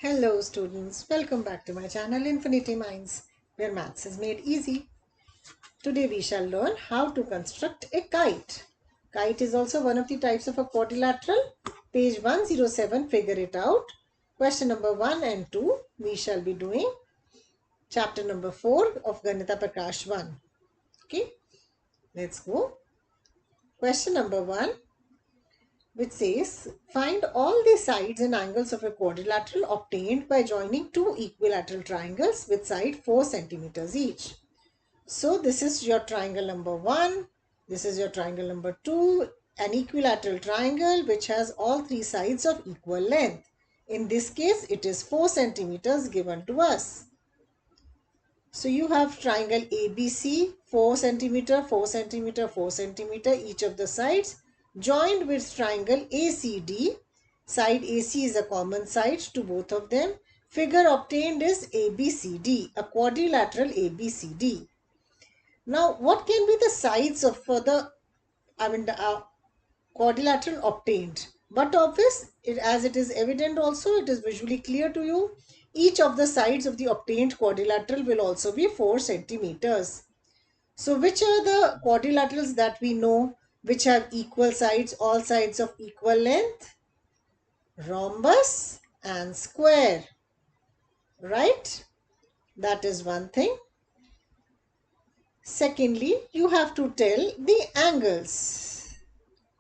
Hello students, welcome back to my channel Infinity Minds, where maths is made easy. Today we shall learn how to construct a kite. Kite is also one of the types of a quadrilateral. Page 107, figure it out. Question number 1 and 2 we shall be doing. Chapter number 4 of Ganita Prakash-I. Okay, let's go. Question number 1, which says find all the sides and angles of a quadrilateral obtained by joining two equilateral triangles with side 4 centimeters each. So this is your triangle number 1, this is your triangle number 2, an equilateral triangle which has all three sides of equal length. In this case it is 4 centimeters given to us. So you have triangle ABC, 4 centimeter, 4 centimeter, 4 centimeter each of the sides, joined with triangle ACD. Side AC is a common side to both of them. Figure obtained is ABCD, a quadrilateral ABCD. Now, what can be the sides of the quadrilateral obtained? But obvious, as it is evident also, it is visually clear to you. Each of the sides of the obtained quadrilateral will also be 4 centimeters. So which are the quadrilaterals that we know which have equal sides, all sides of equal length? Rhombus and square, right? That is one thing. Secondly, you have to tell the angles.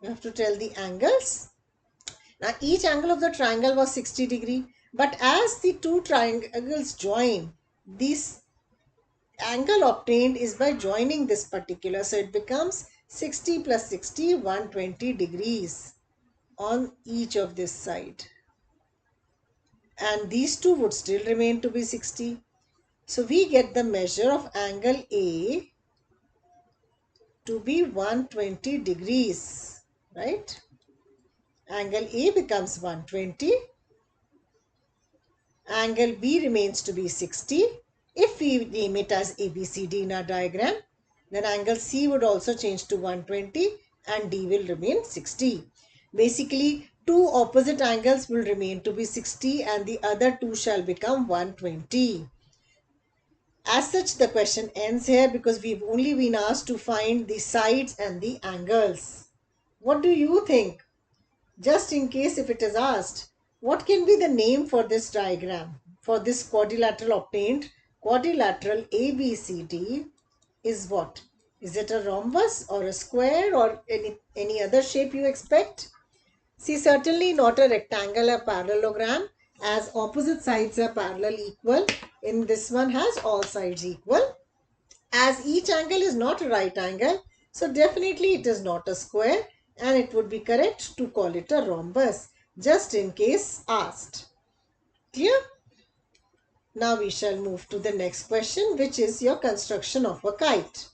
You have to tell the angles. Now each angle of the triangle was 60 degree, but as the two triangles join, this angle obtained is by joining this particular, so it becomes 60 plus 60, 120 degrees on each of this side, and these two would still remain to be 60. So we get the measure of angle A to be 120 degrees, right? Angle A becomes 120. Angle B remains to be 60. If we name it as ABCD in our diagram, then angle C would also change to 120 and D will remain 60. Basically, two opposite angles will remain to be 60 and the other two shall become 120. As such, the question ends here because we've only been asked to find the sides and the angles. What do you think? Just in case if it is asked, what can be the name for this diagram? For this quadrilateral obtained, quadrilateral ABCD is what? Is it a rhombus or a square or any other shape you expect? See, certainly not a rectangular parallelogram, as opposite sides are parallel equal. In this one has all sides equal. As each angle is not a right angle, so definitely it is not a square and it would be correct to call it a rhombus, just in case asked. Clear? Now we shall move to the next question, which is your construction of a kite.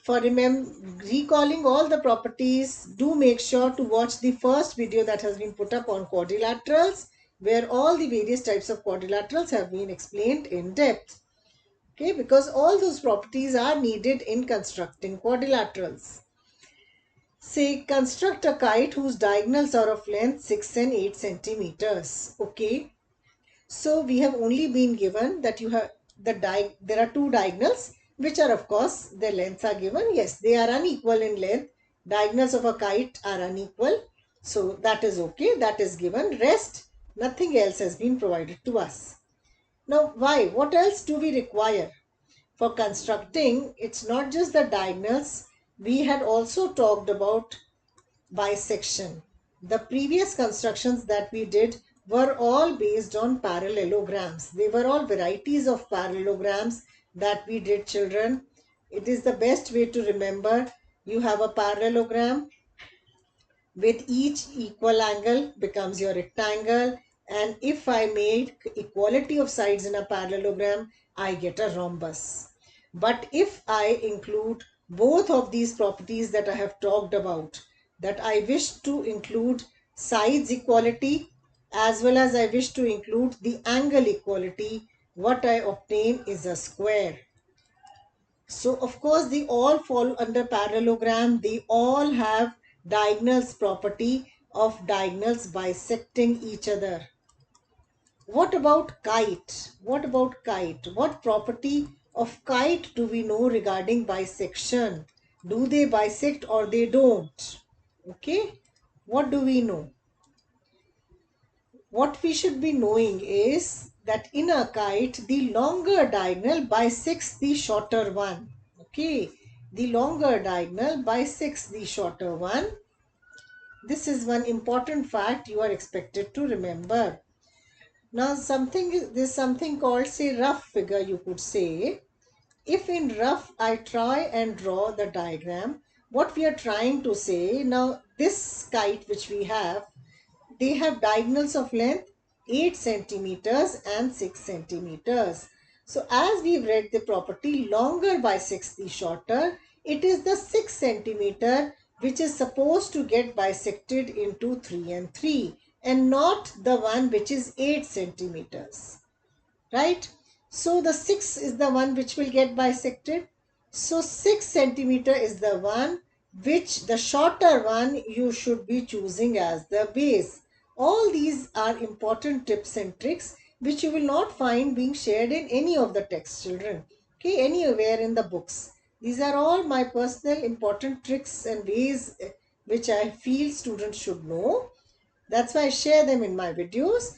For recalling all the properties, do make sure to watch the first video that has been put up on quadrilaterals, where all the various types of quadrilaterals have been explained in depth. Okay, because all those properties are needed in constructing quadrilaterals. Say, construct a kite whose diagonals are of length 6 and 8 centimeters. Okay, so we have only been given that you have there are two diagonals, which are of course their lengths are given. Yes, they are unequal in length. Diagonals of a kite are unequal. So that is okay, that is given. Rest, nothing else has been provided to us. Now why? What else do we require? For constructing, it's not just the diagonals. We had also talked about bisection. The previous constructions that we did were all based on parallelograms. They were all varieties of parallelograms that we did, children. It is the best way to remember. You have a parallelogram with each equal angle becomes your rectangle, and if I make equality of sides in a parallelogram, I get a rhombus. But if I include both of these properties that I have talked about, that I wish to include sides equality as well as I wish to include the angle equality, what I obtain is a square. So of course they all fall under parallelogram. They all have diagonals property. of diagonals bisecting each other. What about kite? What about kite? What property of kite do we know regarding bisection? Do they bisect or they don't? Okay. What do we know? What we should be knowing is that in a kite, the longer diagonal bisects the shorter one. Okay. The longer diagonal bisects the shorter one. This is one important fact you are expected to remember. Now there's something called, say, rough figure, you could say. If in rough I try and draw the diagram, what we are trying to say, now this kite which we have, they have diagonals of length 8 centimeters and 6 centimeters. So as we've read the property, longer bisects the shorter. It is the 6 centimeter which is supposed to get bisected into 3 and 3 and not the one which is 8 centimeters, right? So the 6 is the one which will get bisected. So 6 centimeter is the one which, the shorter one, you should be choosing as the base. All these are important tips and tricks which you will not find being shared in any of the texts, children. Okay, anywhere in the books. These are all my personal important tricks and ways which I feel students should know. That's why I share them in my videos.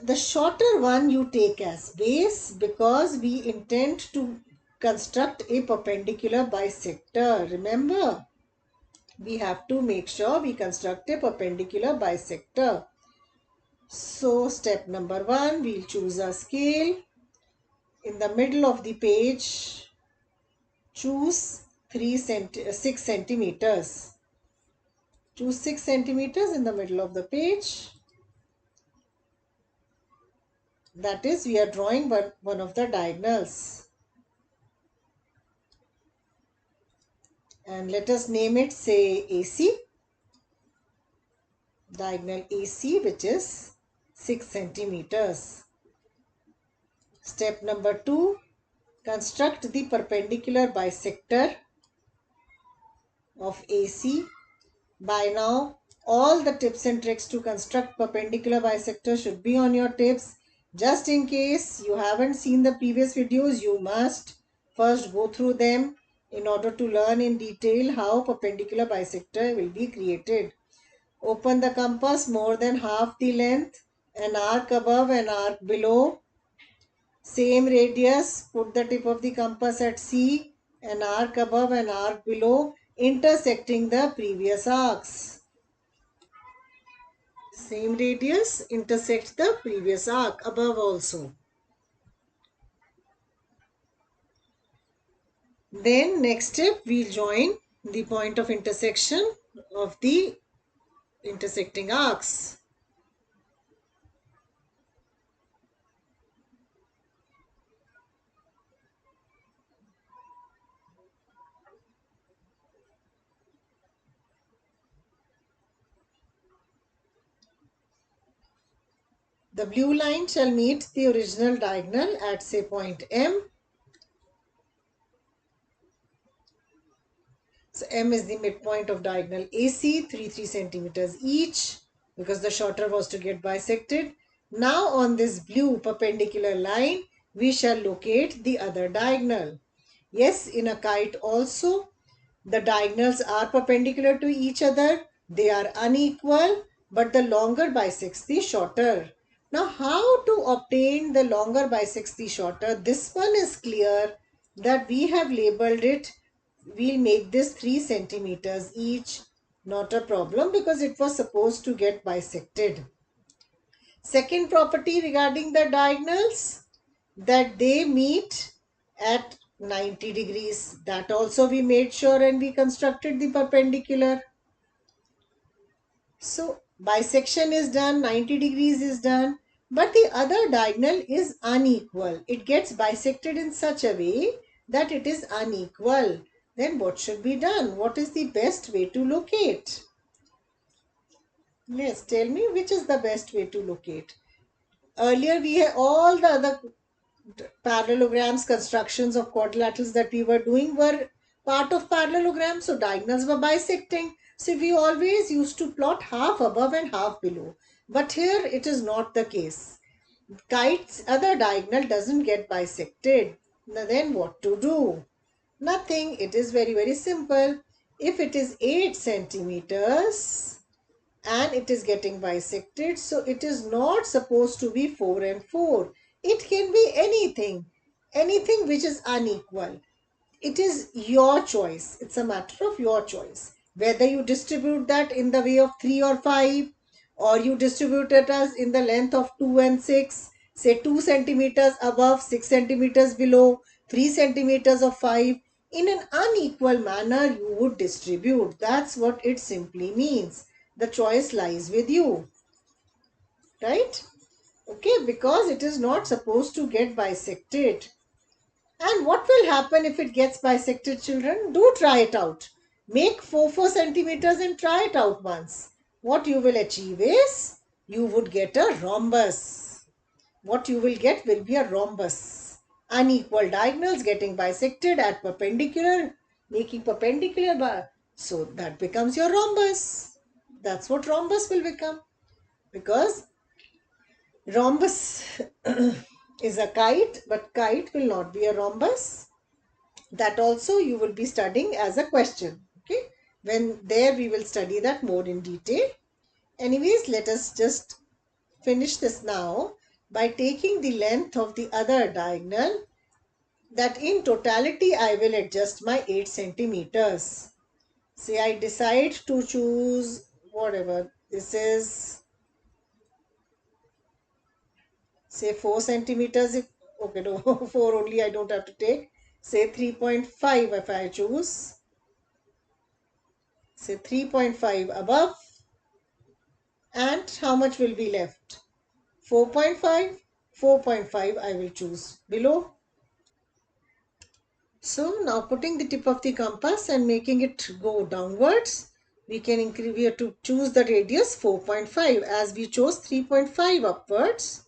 The shorter one you take as base because we intend to construct a perpendicular bisector. Remember, we have to make sure we construct a perpendicular bisector. So step number 1, we'll choose a scale. In the middle of the page, choose 6 centimeters. Choose 6 centimeters in the middle of the page. That is, we are drawing one of the diagonals. And let us name it, say, AC, diagonal AC, which is 6 centimeters. Step number 2, construct the perpendicular bisector of AC. By now, all the tips and tricks to construct perpendicular bisector should be on your tips. Just in case you haven't seen the previous videos, you must first go through them in order to learn in detail how perpendicular bisector will be created. Open the compass more than half the length, an arc above, an arc below. Same radius, put the tip of the compass at C, an arc above, an arc below, intersecting the previous arcs. Same radius, intersect the previous arc above also. Then next step, we'll join the point of intersection of the intersecting arcs. The blue line shall meet the original diagonal at, say, point M. So M is the midpoint of diagonal AC, 3 centimeters each, because the shorter was to get bisected. Now on this blue perpendicular line, we shall locate the other diagonal. Yes, in a kite also, the diagonals are perpendicular to each other. They are unequal, but the longer bisects the shorter. Now, how to obtain the longer bisects the shorter? This one is clear that we have labeled it. We'll make this 3 centimeters each. Not a problem because it was supposed to get bisected. Second property regarding the diagonals, that they meet at 90 degrees. That also we made sure and we constructed the perpendicular. So bisection is done, 90 degrees is done, but the other diagonal is unequal. It gets bisected in such a way that it is unequal. Then what should be done? What is the best way to locate? Yes, tell me which is the best way to locate. Earlier we had all the other parallelograms, constructions of quadrilaterals that we were doing were part of parallelogram, so diagonals were bisecting. So we always used to plot half above and half below. But here it is not the case. Kite's other diagonal doesn't get bisected. Now then what to do? Nothing. It is very, very simple. If it is 8 centimeters and it is getting bisected, so it is not supposed to be 4 and 4. It can be anything. Anything which is unequal. It is your choice. It's a matter of your choice. Whether you distribute that in the way of 3 or 5, or you distribute it as in the length of 2 and 6, say 2 centimeters above, 6 centimeters below, 3 centimeters of 5, in an unequal manner you would distribute. That's what it simply means. The choice lies with you, right? Okay, because it is not supposed to get bisected. And what will happen if it gets bisected, children? Do try it out. Make 4 centimeters and try it out once. What you will achieve is you would get a rhombus. What you will get will be a rhombus. Unequal diagonals getting bisected at perpendicular, making perpendicular bar. So that becomes your rhombus. That's what rhombus will become. Because rhombus is a kite, but kite will not be a rhombus. That also you will be studying as a question. Okay, when there we will study that more in detail. Anyways, let us just finish this now by taking the length of the other diagonal, that in totality I will adjust my 8 centimeters. Say I decide to choose whatever this is, say 4 centimeters. If okay, no, 4 only I don't have to take. Say 3.5 if I choose. Say 3.5 above, and how much will be left? 4.5. 4.5 I will choose below. So now putting the tip of the compass and making it go downwards, we can increase, we have to choose the radius 4.5 as we chose 3.5 upwards.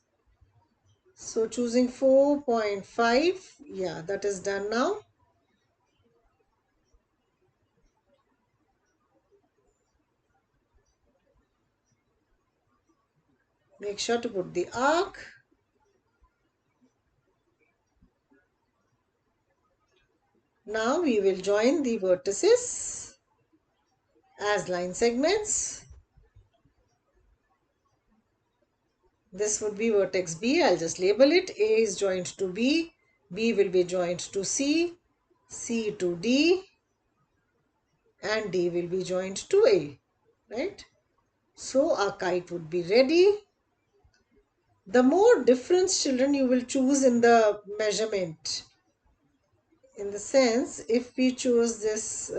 So choosing 4.5, yeah, that is done now. Make sure to put the arc. Now we will join the vertices as line segments. This would be vertex B. I'll just label it. A is joined to B. B will be joined to C. C to D. And D will be joined to A. Right? So our kite would be ready. The more difference, children, you will choose in the measurement. In the sense, if we choose this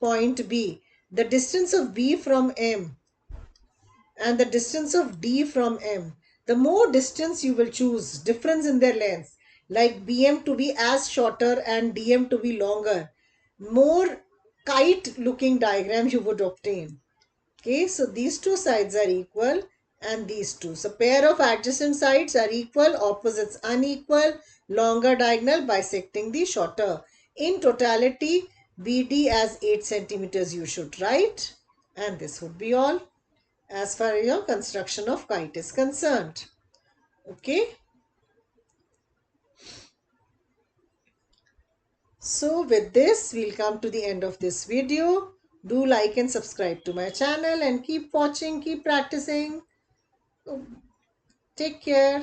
point B, the distance of B from M and the distance of D from M, the more distance you will choose, difference in their lengths, like BM to be as shorter and DM to be longer, more kite looking diagram you would obtain. Okay, so these two sides are equal and these two. So pair of adjacent sides are equal, opposites unequal, longer diagonal bisecting the shorter. In totality, BD as 8 centimeters you should write, and this would be all as far as your construction of kite is concerned. Okay. So with this, we'll come to the end of this video. Do like and subscribe to my channel and keep watching, keep practicing. Take care.